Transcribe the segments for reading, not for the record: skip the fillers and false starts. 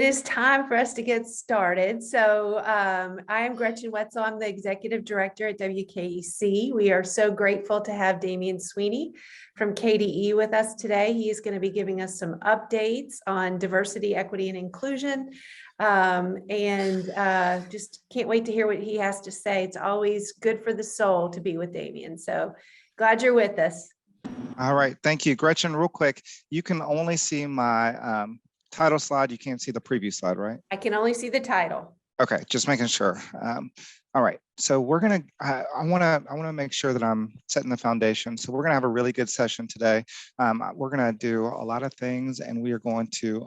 is time for us to get started. So I am Gretchen Wetzel. I'm the Executive Director at WKEC. We are so grateful to have Damian Sweeney from KDE with us today. He is going to be giving us some updates on diversity, equity, and inclusion. Just can't wait to hear what he has to say. It's always good for the soul to be with Damian. So glad you're with us. All right, thank you. Gretchen, real quick, you can only see my title slide. You can't see the preview slide, right? I can only see the title. Okay, just making sure. All right, so we're gonna. I want to make sure that I'm setting the foundation. So we're gonna have a really good session today. We're gonna do a lot of things, and we are going to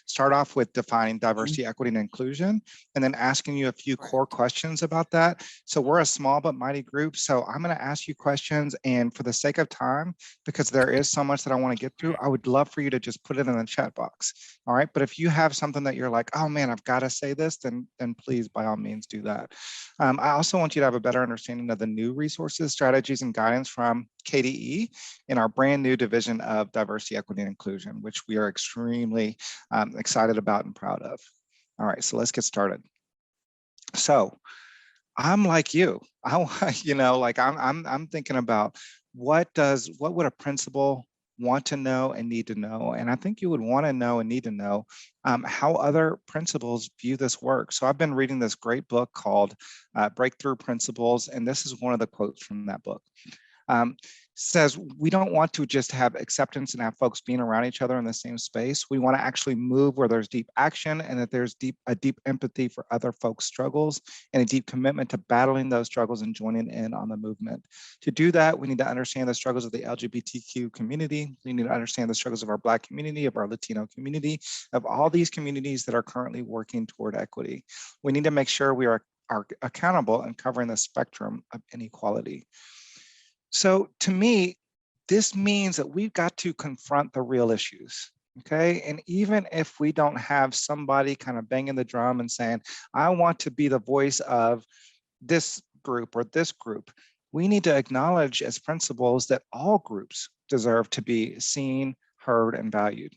start off with defining diversity, equity, and inclusion, and then asking you a few core questions about that. So we're a small but mighty group. So I'm gonna ask you questions, and for the sake of time, because there is so much that I want to get through, I would love for you to just put it in the chat box. All right, but if you have something that you're like, oh man, I've got to say this, then please, by all means, do that. I also want you to have a better understanding of the new resources, strategies, and guidance from KDE in our brand new division of diversity, equity, and inclusion, which we are extremely excited about and proud of. All right, so let's get started. So I'm like you, I'm thinking about what would a principal want to know and need to know. And I think you would want to know and need to know how other principals view this work. So I've been reading this great book called Breakthrough Principles, and this is one of the quotes from that book. Says we don't want to just have acceptance and have folks being around each other in the same space. We want to actually move where there's deep action and that there's a deep empathy for other folks' struggles and a deep commitment to battling those struggles and joining in on the movement. To do that, we need to understand the struggles of the LGBTQ community. We need to understand the struggles of our Black community, of our Latino community, of all these communities that are currently working toward equity. We need to make sure we are accountable and covering the spectrum of inequality. So to me, this means that we've got to confront the real issues, okay? And even if we don't have somebody kind of banging the drum and saying, I want to be the voice of this group or this group, we need to acknowledge as principals that all groups deserve to be seen, heard, and valued.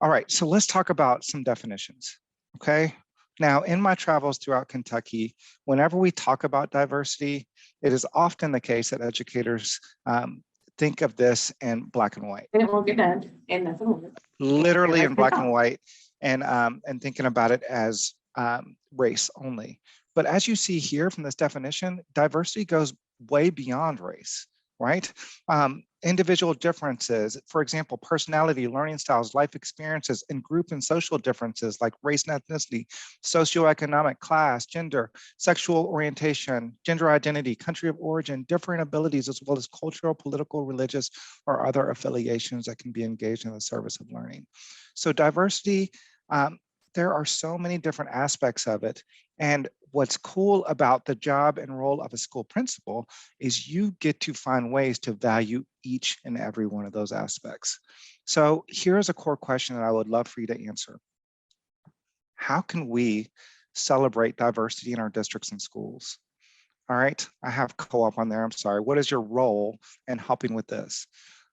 All right, so let's talk about some definitions, okay? Now, in my travels throughout Kentucky, whenever we talk about diversity, it is often the case that educators think of this in black and white. Literally in black and white, and thinking about it as race only. But as you see here from this definition, diversity goes way beyond race, right? Individual differences, for example, personality, learning styles, life experiences, and group and social differences like race and ethnicity, socioeconomic class, gender, sexual orientation, gender identity, country of origin, differing abilities, as well as cultural, political, religious, or other affiliations that can be engaged in the service of learning. So diversity, there are so many different aspects of it. And what's cool about the job and role of a school principal is you get to find ways to value each and every one of those aspects. So here's a core question that I would love for you to answer. How can we celebrate diversity in our districts and schools? All right, I have co-op on there, I'm sorry. What is your role in helping with this?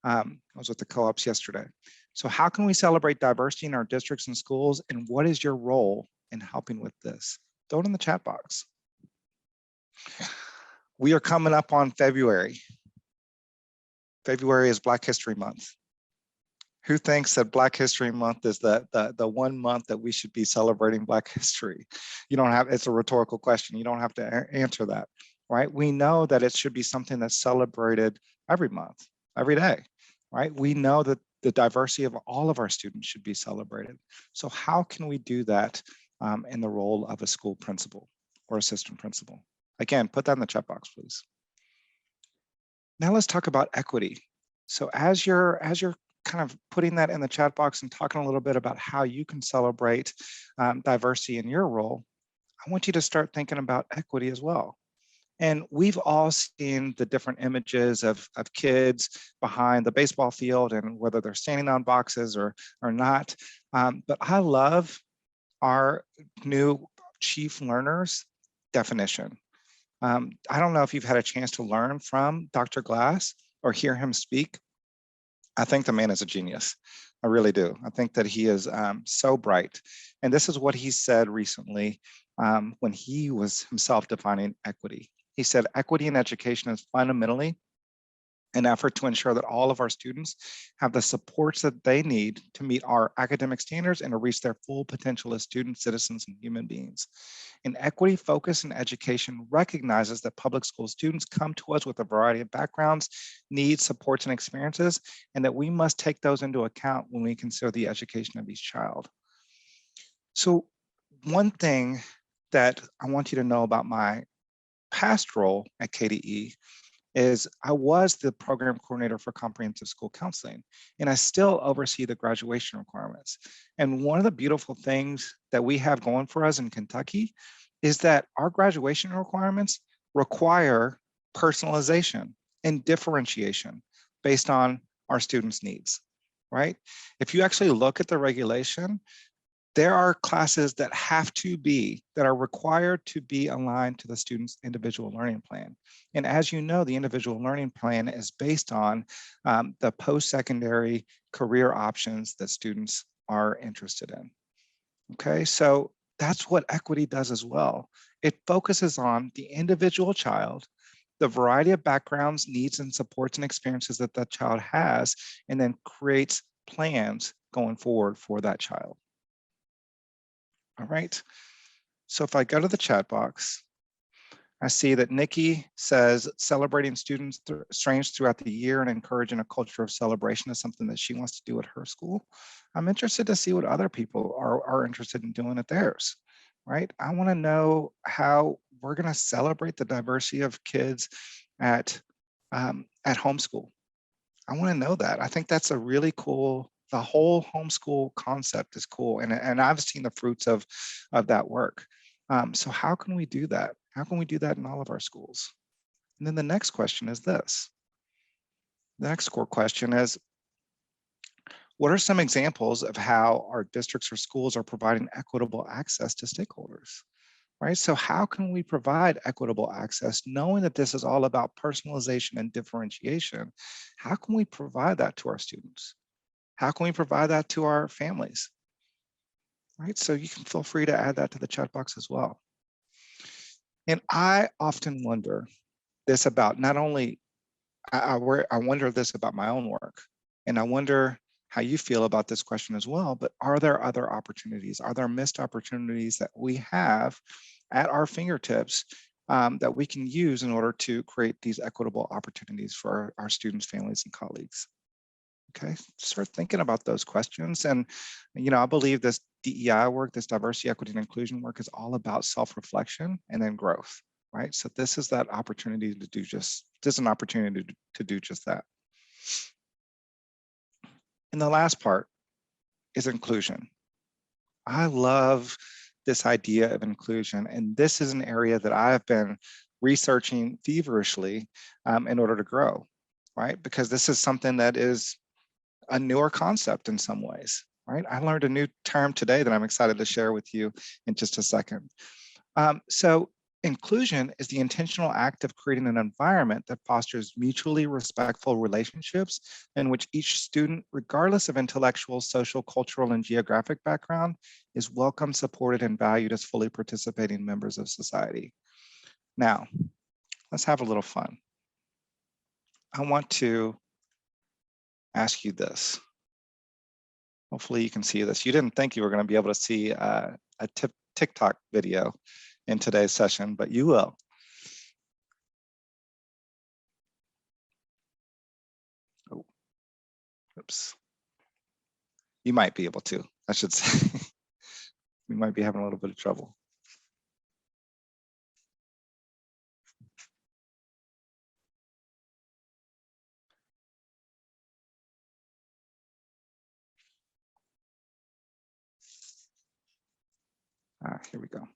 I was with the co-ops yesterday. So how can we celebrate diversity in our districts and schools, and what is your role in helping with this? Throw it in the chat box. We are coming up on February. February is Black History Month. Who thinks that Black History Month is the 1 month that we should be celebrating Black history? You don't have, it's a rhetorical question. You don't have to answer that, right? We know that it should be something that's celebrated every month, every day, right? We know that the diversity of all of our students should be celebrated. So how can we do that in the role of a school principal or assistant principal? Again, put that in the chat box, please. Now let's talk about equity. So as you're kind of putting that in the chat box and talking a little bit about how you can celebrate diversity in your role, I want you to start thinking about equity as well. And we've all seen the different images of kids behind the baseball field and whether they're standing on boxes or not. But I love our new chief learner's definition. I don't know if you've had a chance to learn from Dr. Glass or hear him speak. I think the man is a genius. I really do. I think that he is so bright. And this is what he said recently when he was himself defining equity. He said, equity in education is fundamentally an effort to ensure that all of our students have the supports that they need to meet our academic standards and to reach their full potential as students, citizens, and human beings. An equity focus in education recognizes that public school students come to us with a variety of backgrounds, needs, supports, and experiences, and that we must take those into account when we consider the education of each child. So one thing that I want you to know about my past role at KDE is I was the program coordinator for comprehensive school counseling, and I still oversee the graduation requirements. And one of the beautiful things that we have going for us in Kentucky is that our graduation requirements require personalization and differentiation based on our students' needs, right? If you actually look at the regulation, there are classes that are required to be aligned to the student's individual learning plan. And as you know, the individual learning plan is based on the post-secondary career options that students are interested in. Okay, so that's what equity does as well. It focuses on the individual child, the variety of backgrounds, needs, and supports and experiences that that child has, and then creates plans going forward for that child. All right, so if I go to the chat box, I see that Nikki says celebrating students' strengths throughout the year and encouraging a culture of celebration is something that she wants to do at her school. I'm interested to see what other people are interested in doing at theirs, right? I want to know how we're going to celebrate the diversity of kids at homeschool. I want to know that. I think that's a really cool, the whole homeschool concept is cool. And I've seen the fruits of that work. So how can we do that? How can we do that in all of our schools? And then the next question is this. The next core question is, what are some examples of how our districts or schools are providing equitable access to stakeholders? Right? So how can we provide equitable access, knowing that this is all about personalization and differentiation? How can we provide that to our students? How can we provide that to our families? Right? So you can feel free to add that to the chat box as well. And I often wonder this about not only, I wonder this about my own work, and I wonder how you feel about this question as well, but are there other opportunities? Are there missed opportunities that we have at our fingertips that we can use in order to create these equitable opportunities for our students, families, and colleagues? Okay, start thinking about those questions. And, you know, I believe this DEI work, this diversity, equity, and inclusion work is all about self-reflection and then growth, right? So this is that opportunity to do this is an opportunity to do just that. And the last part is inclusion. I love this idea of inclusion, and this is an area that I have been researching feverishly in order to grow, right? Because this is something that is a newer concept in some ways, right? I learned a new term today that I'm excited to share with you in just a second. So inclusion is the intentional act of creating an environment that fosters mutually respectful relationships in which each student, regardless of intellectual, social, cultural, and geographic background, is welcome, supported, and valued as fully participating members of society. Now, let's have a little fun. I want to ask you this. Hopefully you can see this. You didn't think you were going to be able to see a TikTok video in today's session, but you will. Oh, oops. You might be able to, I should say. We might be having a little bit of trouble. Here we go.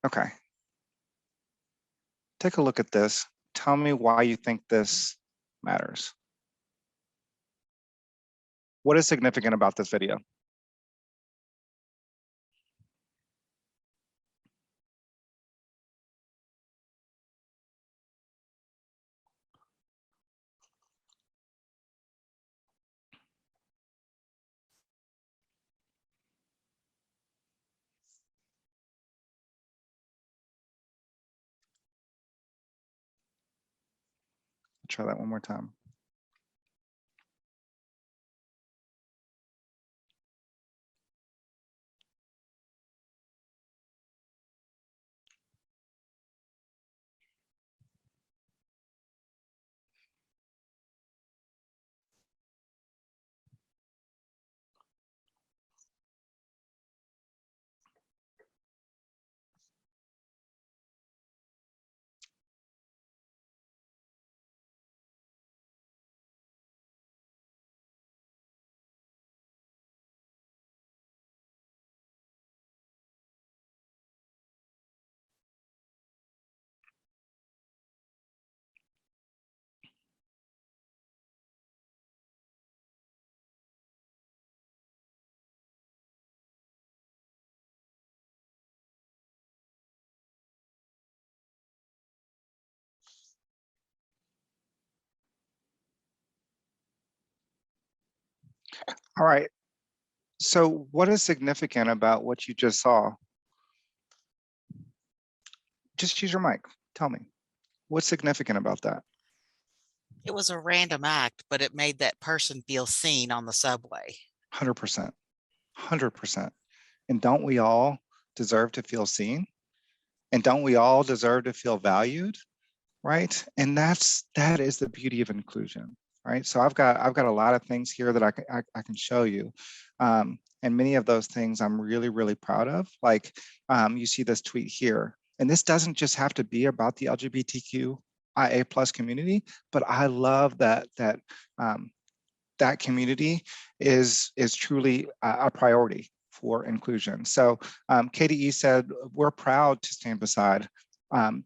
Okay. Take a look at this. Tell me why you think this matters. What is significant about this video? try that one more time. All right. So what is significant about what you just saw? Just use your mic. Tell me, what's significant about that? It was a random act, but it made that person feel seen on the subway. 100%, 100%. And don't we all deserve to feel seen? And don't we all deserve to feel valued? Right? And that is the beauty of inclusion, right? So I've got a lot of things here that I can show you. And many of those things I'm really, really proud of. Like you see this tweet here. And this doesn't just have to be about the LGBTQIA plus community, but I love that that community is truly a priority for inclusion. So KDE said, we're proud to stand beside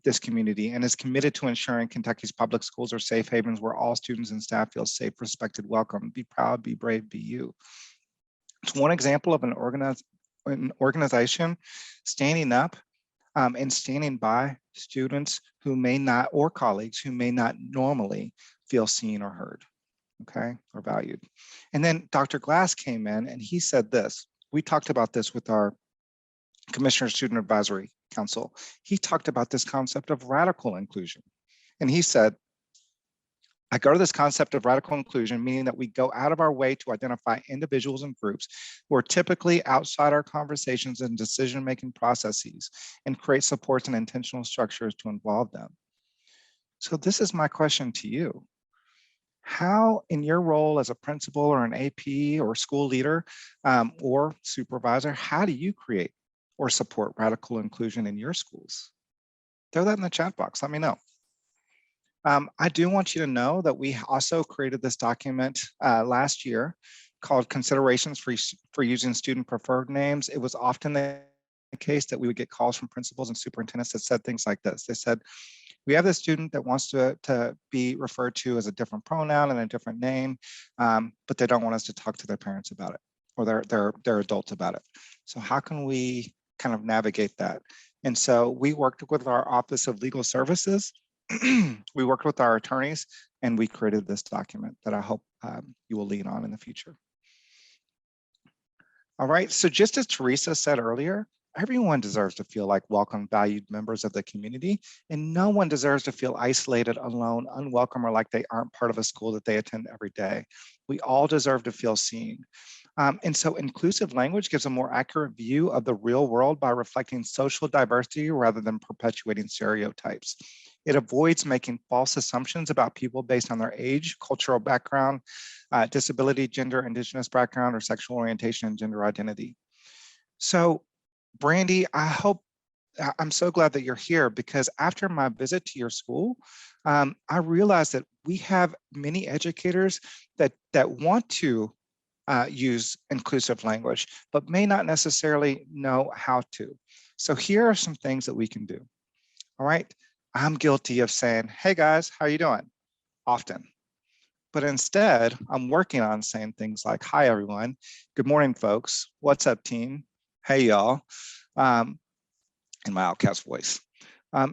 this community and is committed to ensuring Kentucky's public schools are safe havens where all students and staff feel safe, respected, welcome. Be proud, be brave, be you. It's one example of an organization standing up and standing by students who may not, or colleagues who may not normally feel seen or heard, okay, or valued. And then Dr. Glass came in and he said this. We talked about this with our Commissioner Student Advisory Council. He talked about this concept of radical inclusion. And he said, I go to this concept of radical inclusion, meaning that we go out of our way to identify individuals and groups who are typically outside our conversations and decision-making processes and create supports and intentional structures to involve them. So this is my question to you. How, in your role as a principal or an AP or school leader or supervisor, how do you create or support radical inclusion in your schools? Throw that in the chat box, let me know. I do want you to know that we also created this document last year called Considerations for Using Student Preferred Names. It was often the case that we would get calls from principals and superintendents that said things like this. They said, we have this student that wants to be referred to as a different pronoun and a different name, but they don't want us to talk to their parents about it or their adults about it. So how can we kind of navigate that? And so we worked with our Office of Legal Services. We worked with our attorneys and we created this document that I hope you will lean on in the future. All right, so just as Teresa said earlier, everyone deserves to feel like welcome, valued members of the community, and no one deserves to feel isolated, alone, unwelcome, or like they aren't part of a school that they attend every day. We all deserve to feel seen. And so inclusive language gives a more accurate view of the real world by reflecting social diversity rather than perpetuating stereotypes. It avoids making false assumptions about people based on their age, cultural background, disability, gender, indigenous background, or sexual orientation and gender identity. So Brandy, I'm so glad that you're here because after my visit to your school, I realized that we have many educators that want to use inclusive language, but may not necessarily know how to. So here are some things that we can do. All right, I'm guilty of saying, hey guys, how you doing? Often. But instead, I'm working on saying things like, hi everyone, good morning folks, what's up team? Hey y'all. In my outcast voice.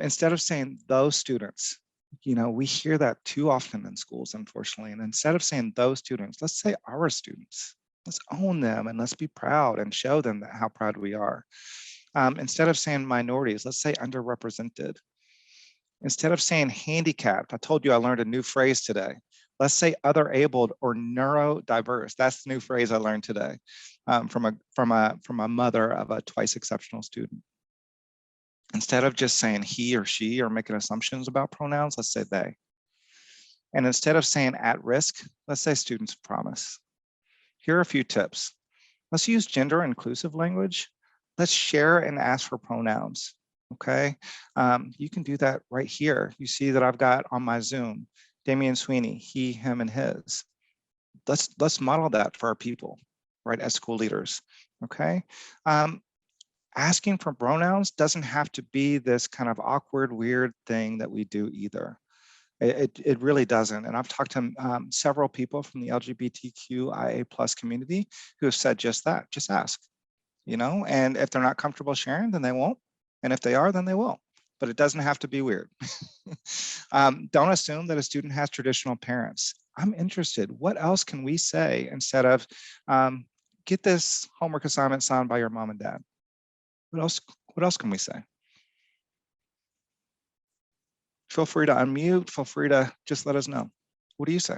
Instead of saying those students, you know, we hear that too often in schools, unfortunately. And instead of saying those students, let's say our students. Let's own them and let's be proud and show them that how proud we are. Instead of saying minorities, let's say underrepresented. Instead of saying handicapped, I told you I learned a new phrase today. Let's say other abled or neurodiverse. That's the new phrase I learned today from a mother of a twice exceptional student. Instead of just saying he or she or making assumptions about pronouns, let's say they. And instead of saying at risk, let's say students promise. Here are a few tips. Let's use gender inclusive language. Let's share and ask for pronouns. Okay, you can do that right here. You see that I've got on my Zoom, Damian Sweeney, he, him, and his. Let's model that for our people, right, as school leaders. Okay, asking for pronouns doesn't have to be this kind of awkward, weird thing that we do either. It really doesn't. And I've talked to several people from the LGBTQIA+ community who have said just that. Just ask. You know, and if they're not comfortable sharing, then they won't. And if they are, then they will. But it doesn't have to be weird. Don't assume that a student has traditional parents. I'm interested. What else can we say instead of get this homework assignment signed by your mom and dad? What else can we say? Feel free to unmute. Feel free to just let us know. What do you say?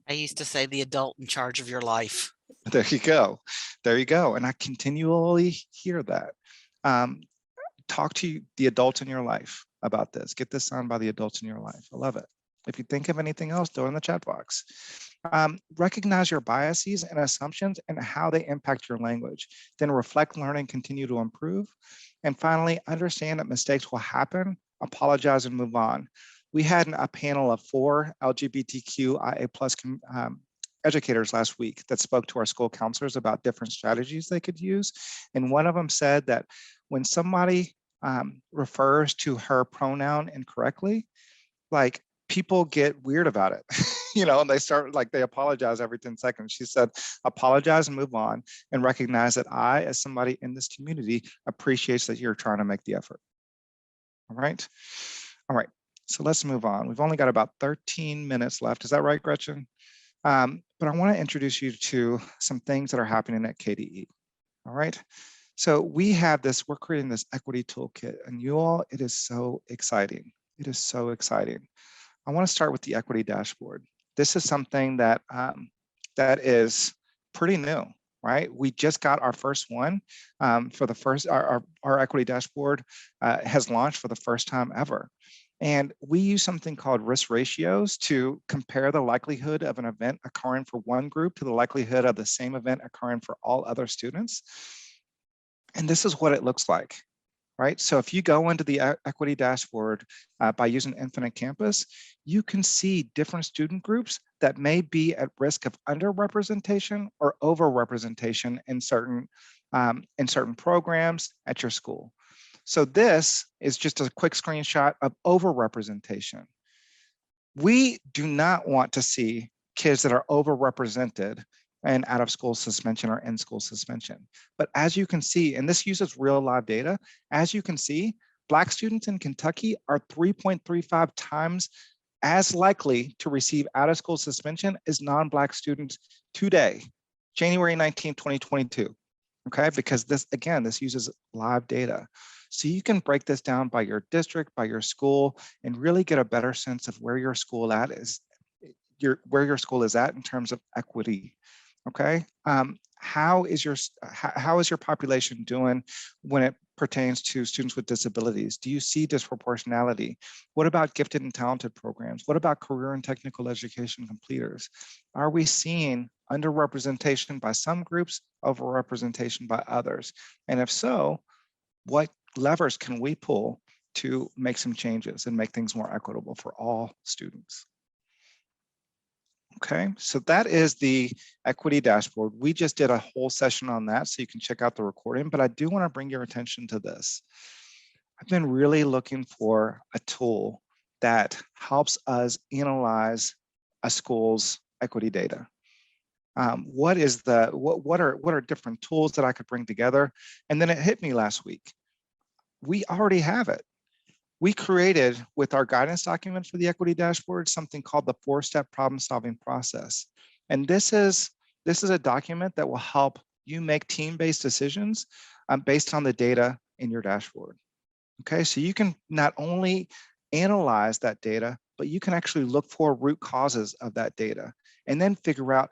I used to say the adult in charge of your life. There you go. There you go. And I continually hear that. Talk to the adults in your life about this. Get this signed by the adults in your life. I love it. If you think of anything else, throw it in the chat box. Recognize your biases and assumptions and how they impact your language. Then reflect, learn, and continue to improve. And finally, understand that mistakes will happen, apologize, and move on. We had a panel of 4 LGBTQIA+ educators last week that spoke to our school counselors about different strategies they could use. And one of them said that when somebody refers to her pronoun incorrectly, like people get weird about it, you know, and they start like they apologize every 10 seconds. She said, apologize and move on and recognize that I, as somebody in this community, appreciates that you're trying to make the effort. All right. All right. So let's move on. We've only got about 13 minutes left. Is that right, Gretchen? But I want to introduce you to some things that are happening at KDE. All right. So we have this, we're creating this equity toolkit, and you all, it is so exciting. It is so exciting. I want to start with the equity dashboard. This is something that that is pretty new, right? We just got our first one for the first, our equity dashboard has launched for the first time ever. And we use something called risk ratios to compare the likelihood of an event occurring for one group to the likelihood of the same event occurring for all other students. And this is what it looks like, right? So if you go into the equity dashboard by using Infinite Campus, you can see different student groups that may be at risk of underrepresentation or overrepresentation in certain programs at your school. So this is just a quick screenshot of overrepresentation. We do not want to see kids that are overrepresented and out of school suspension or in school suspension. But as you can see, and this uses real live data, as you can see, Black students in Kentucky are 3.35 times as likely to receive out of school suspension as non-Black students today, January 19, 2022. Okay, because this, again, this uses live data. So you can break this down by your district, by your school, and really get a better sense of where your school is at in terms of equity. Okay, how is your population doing when it pertains to students with disabilities? Do you see disproportionality? What about gifted and talented programs? What about career and technical education completers? Are we seeing underrepresentation by some groups, overrepresentation by others? And if so, what levers can we pull to make some changes and make things more equitable for all students? Okay, so that is the equity dashboard. We just did a whole session on that, so you can check out the recording, but I do want to bring your attention to this. I've been really looking for a tool that helps us analyze a school's equity data. What are different tools that I could bring together? And then it hit me last week. We already have it. We created, with our guidance document for the equity dashboard, something called the 4-step problem-solving process. And this is a document that will help you make team-based decisions based on the data in your dashboard. Okay, so you can not only analyze that data, but you can actually look for root causes of that data and then figure out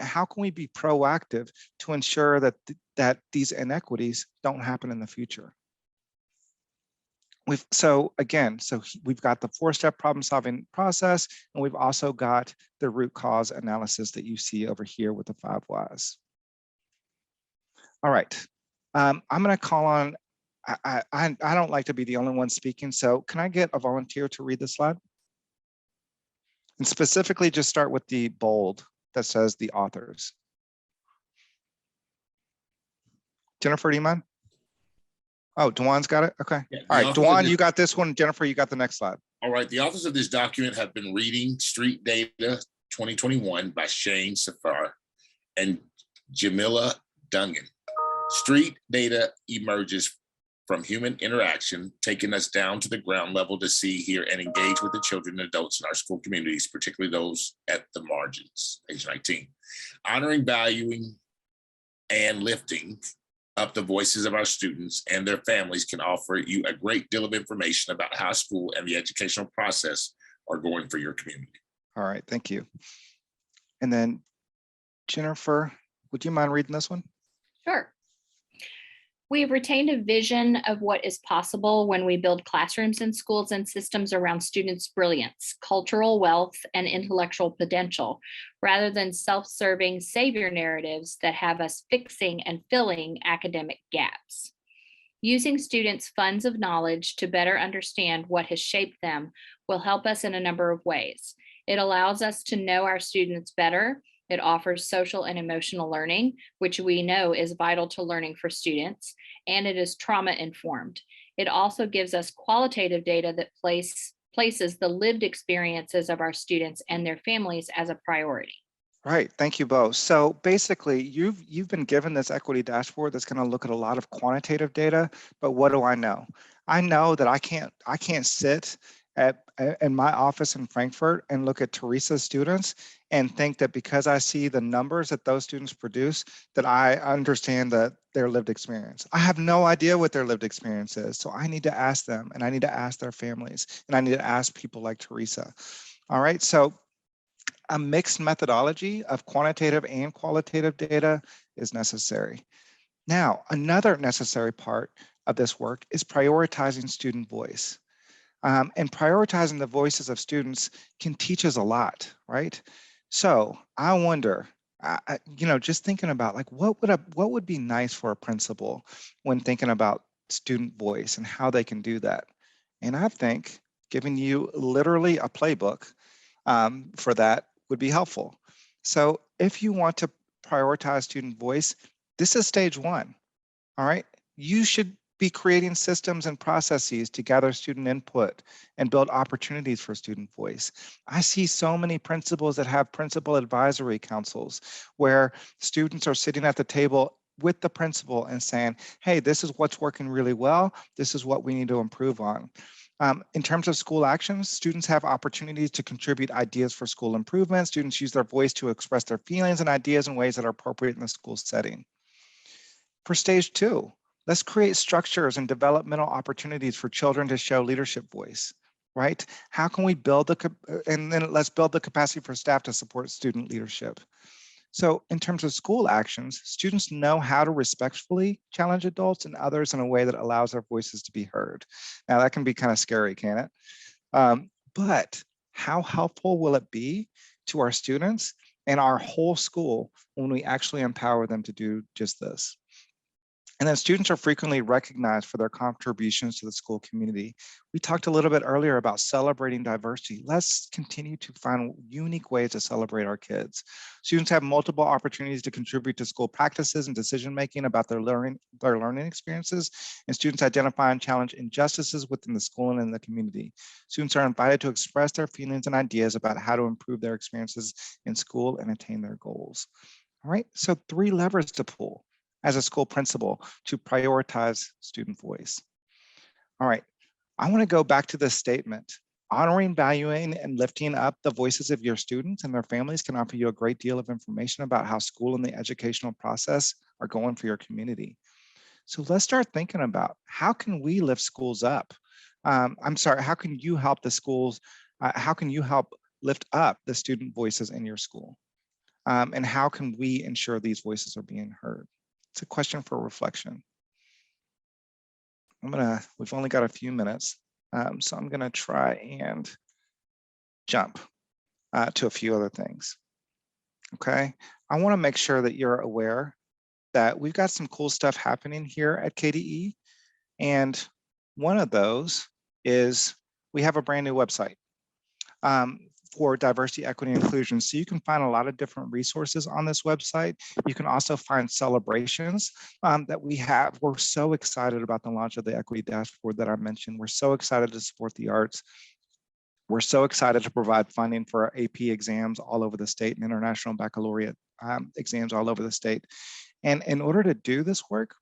how can we be proactive to ensure that, that these inequities don't happen in the future. We've got the 4-step problem solving process, and we've also got the root cause analysis that you see over here with the 5 whys. All right, I'm going to call on, I don't like to be the only one speaking, so can I get a volunteer to read the slide? And specifically just start with the bold that says the authors. Jennifer, do you mind? Oh, Dewan's got it? Okay. Yeah, all right, Dewan, you got this one. Jennifer, you got the next slide. All right, the authors of this document have been reading Street Data 2021 by Shane Safar and Jamila Dungan. Street data emerges from human interaction, taking us down to the ground level to see, hear, and engage with the children and adults in our school communities, particularly those at the margins, page 19. Honoring, valuing, and lifting up the voices of our students and their families can offer you a great deal of information about how school and the educational process are going for your community. All right, thank you. And then Jennifer, would you mind reading this one? Sure. We have retained a vision of what is possible when we build classrooms and schools and systems around students' brilliance, cultural wealth, and intellectual potential, rather than self-serving savior narratives that have us fixing and filling academic gaps. Using students' funds of knowledge to better understand what has shaped them will help us in a number of ways. It allows us to know our students better. It offers social and emotional learning, which we know is vital to learning for students, and it is trauma informed. It also gives us qualitative data that places the lived experiences of our students and their families as a priority. Right, thank you both. So basically, you've been given this equity dashboard that's going to look at a lot of quantitative data, but what do I know? I know that I can't sit in my office in Frankfurt and look at Teresa's students and think that because I see the numbers that those students produce, that I understand their lived experience. I have no idea what their lived experience is. So I need to ask them, and I need to ask their families, and I need to ask people like Teresa. All right, so a mixed methodology of quantitative and qualitative data is necessary. Now, another necessary part of this work is prioritizing student voice. And prioritizing the voices of students can teach us a lot, right? So I wonder, just thinking about like what would be nice for a principal when thinking about student voice and how they can do that. And I think giving you literally a playbook for that would be helpful. So if you want to prioritize student voice, this is stage 1. All right, you should be creating systems and processes to gather student input and build opportunities for student voice. I see so many principals that have principal advisory councils where students are sitting at the table with the principal and saying, hey, this is what's working really well. This is what we need to improve on. In terms of school actions, students have opportunities to contribute ideas for school improvement. Students use their voice to express their feelings and ideas in ways that are appropriate in the school setting. For stage 2, let's create structures and developmental opportunities for children to show leadership voice, right? How can we build and then let's build the capacity for staff to support student leadership. So in terms of school actions, students know how to respectfully challenge adults and others in a way that allows their voices to be heard. Now that can be kind of scary, can it? But how helpful will it be to our students and our whole school when we actually empower them to do just this? And then students are frequently recognized for their contributions to the school community. We talked a little bit earlier about celebrating diversity. Let's continue to find unique ways to celebrate our kids. Students have multiple opportunities to contribute to school practices and decision-making about their learning experiences, and students identify and challenge injustices within the school and in the community. Students are invited to express their feelings and ideas about how to improve their experiences in school and attain their goals. All right, so 3 levers to pull as a school principal to prioritize student voice. All right, I want to go back to this statement. Honoring, valuing, and lifting up the voices of your students and their families can offer you a great deal of information about how school and the educational process are going for your community. So let's start thinking about how can we lift schools up I'm sorry, how can you help the schools? How can you help lift up the student voices in your school? And how can we ensure these voices are being heard? It's a question for reflection. We've only got a few minutes, so I'm gonna try and jump to a few other things. Okay, I wanna make sure that you're aware that we've got some cool stuff happening here at KDE. And one of those is we have a brand new website for diversity, equity, and inclusion. So you can find a lot of different resources on this website. You can also find celebrations that we have. We're so excited about the launch of the equity dashboard that I mentioned. We're so excited to support the arts. We're so excited to provide funding for our AP exams all over the state and international baccalaureate exams all over the state. And in order to do this work,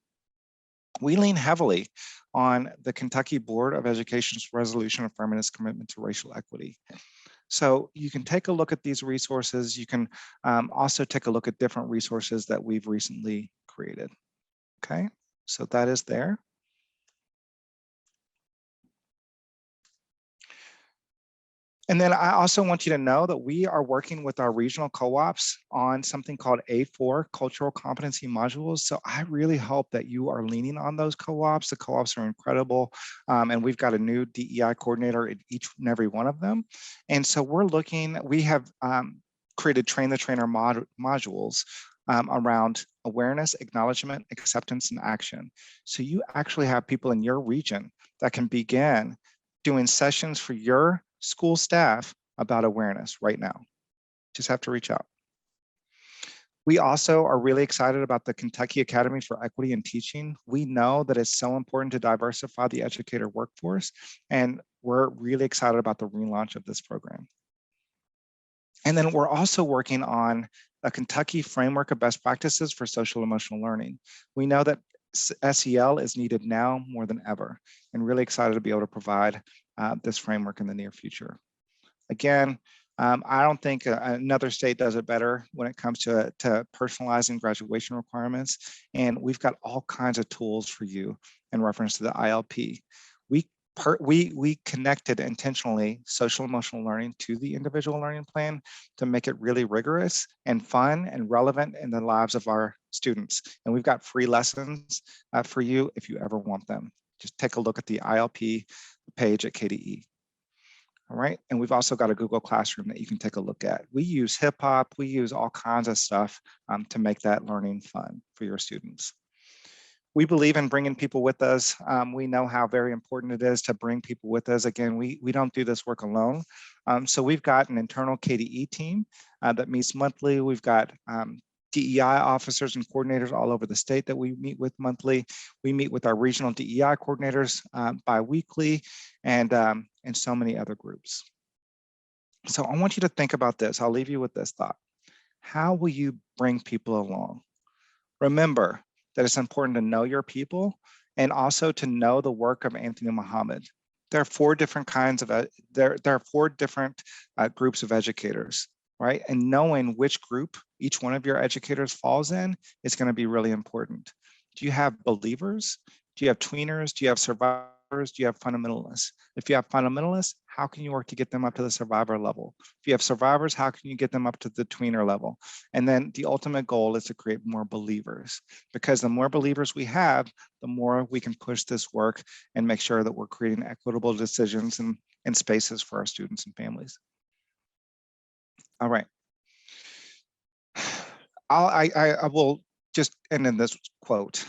we lean heavily on the Kentucky Board of Education's resolution affirming its commitment to racial equity. So you can take a look at these resources. You can also take a look at different resources that we've recently created. Okay, so that is there. And then I also want you to know that we are working with our regional co-ops on something called A4 Cultural Competency modules. So I really hope that you are leaning on those co-ops. The co-ops are incredible. And we've got a new DEI coordinator in each and every one of them. And so we have created train the trainer modules around awareness, acknowledgement, acceptance, and action. So you actually have people in your region that can begin doing sessions for your school staff about awareness right now. Just have to reach out. We also are really excited about the Kentucky Academy for Equity in Teaching. We know that it's so important to diversify the educator workforce, and we're really excited about the relaunch of this program. And then we're also working on a Kentucky framework of best practices for social emotional learning. We know that SEL is needed now more than ever, and really excited to be able to provide this framework in the near future. Again, I don't think another state does it better when it comes to personalizing graduation requirements. And we've got all kinds of tools for you in reference to the ILP. We connected intentionally social emotional learning to the individual learning plan to make it really rigorous and fun and relevant in the lives of our students. And we've got free lessons for you if you ever want them. Just take a look at the ILP page at KDE. All right, and we've also got a Google Classroom that you can take a look at. We use hip hop, we use all kinds of stuff to make that learning fun for your students. We believe in bringing people with us. We know how very important it is to bring people with us. Again, we don't do this work alone. So we've got an internal KDE team that meets monthly. We've got DEI officers and coordinators all over the state that we meet with monthly. We meet with our regional DEI coordinators bi-weekly, and so many other groups. So I want you to think about this. I'll leave you with this thought. How will you bring people along? Remember that it's important to know your people and also to know the work of Anthony Muhammad. There are four different kinds of, there are four different groups of educators, right? And knowing which group each one of your educators falls in is going to be really important. Do you have believers? Do you have tweeners? Do you have survivors? Do you have fundamentalists? If you have fundamentalists, how can you work to get them up to the survivor level? If you have survivors, how can you get them up to the tweener level? And then the ultimate goal is to create more believers, because the more believers we have, the more we can push this work and make sure that we're creating equitable decisions and spaces for our students and families. All right. I will just end in this quote.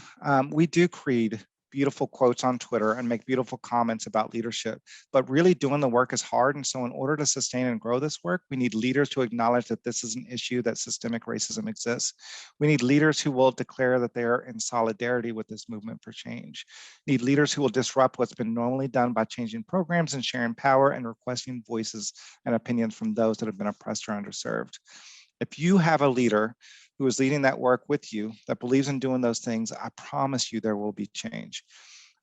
We do create beautiful quotes on Twitter and make beautiful comments about leadership, but really doing the work is hard. And so in order to sustain and grow this work, we need leaders to acknowledge that this is an issue, that systemic racism exists. We need leaders who will declare that they are in solidarity with this movement for change. We need leaders who will disrupt what's been normally done by changing programs and sharing power and requesting voices and opinions from those that have been oppressed or underserved. If you have a leader who is leading that work with you, that believes in doing those things, I promise you there will be change.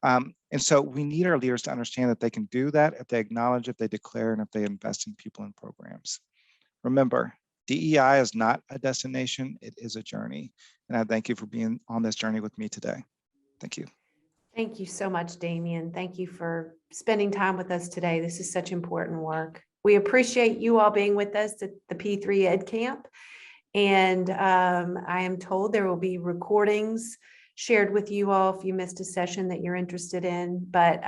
And so we need our leaders to understand that they can do that if they acknowledge, if they declare, and if they invest in people and programs. Remember, DEI is not a destination, it is a journey. And I thank you for being on this journey with me today. Thank you. Thank you so much, Damien. Thank you for spending time with us today. This is such important work. We appreciate you all being with us at the P3 EdCamp. And I am told there will be recordings shared with you all if you missed a session that you're interested in. But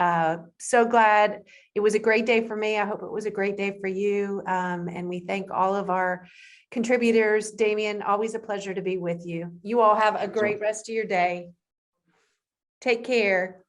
so glad. It was a great day for me. I hope it was a great day for you. And we thank all of our contributors. Damien, always a pleasure to be with you. You all have a great rest of your day. Take care.